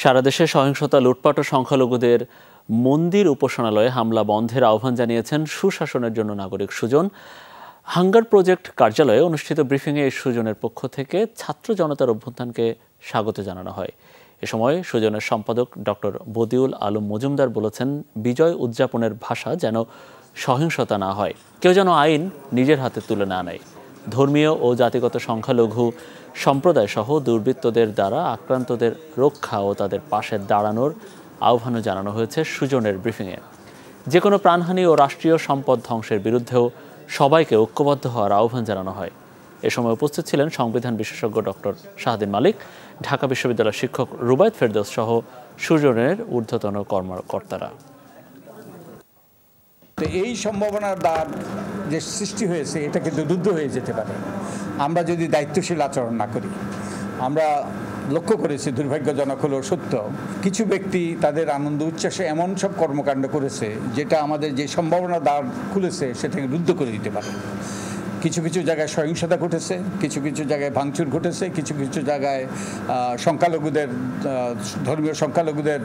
সারা দেশে সহিংসতা, লুটপাট ও সংখ্যালঘুদের মন্দির উপাসনালয়ে হামলা বন্ধের আহ্বান জানিয়েছেন সুশাসনের জন্য নাগরিক সুজন। হাঙ্গার প্রজেক্ট কার্যালয়ে অনুষ্ঠিত ব্রিফিংয়ে এই সুজনের পক্ষ থেকে ছাত্র জনতার অভ্যুত্থানকে স্বাগত জানানো হয়। এ সময় সুজনের সম্পাদক ডক্টর বদিউল আলম মজুমদার বলেছেন, বিজয় উদযাপনের ভাষা যেন সহিংসতা না হয়, কেউ যেন আইন নিজের হাতে তুলে না নেয়। ধর্মীয় ও জাতিগত সংখ্যালঘু সম্প্রদায় সহ দুর্বৃত্তদের দ্বারা আক্রান্তদের রক্ষা ও তাদের পাশে দাঁড়ানোর আহ্বানও জানানো হয়েছে সুজনের ব্রিফিংয়ে। যে কোনো প্রাণহানি ও রাষ্ট্রীয় সম্পদ ধ্বংসের বিরুদ্ধেও সবাইকে ঐক্যবদ্ধ হওয়ার আহ্বান জানানো হয়। এ সময় উপস্থিত ছিলেন সংবিধান বিশেষজ্ঞ ডক্টর শাহদিন মালিক, ঢাকা বিশ্ববিদ্যালয়ের শিক্ষক রুবায়েত ফেরদৌস সহ সুজনের ঊর্ধ্বতন কর্মকর্তারা। এই সম্ভাবনার দ্বার যে সৃষ্টি হয়েছে, এটা কিন্তু রুদ্ধ হয়ে যেতে পারে আমরা যদি দায়িত্বশীল আচরণ না করি। আমরা লক্ষ্য করেছি, দুর্ভাগ্যজনক হলেও সত্য, কিছু ব্যক্তি তাদের আনন্দ উচ্ছ্বাসে এমন সব কর্মকাণ্ড করেছে যেটা আমাদের যে সম্ভাবনা দ্বার খুলেছে সেটাকে রুদ্ধ করে দিতে পারে। কিছু কিছু জায়গায় সহিংসতা ঘটেছে, কিছু কিছু জায়গায় ভাঙচুর ঘটেছে, কিছু কিছু জায়গায় সংখ্যালঘুদের, ধর্মীয় সংখ্যালঘুদের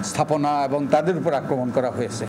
স্থাপনা এবং তাদের উপর আক্রমণ করা হয়েছে।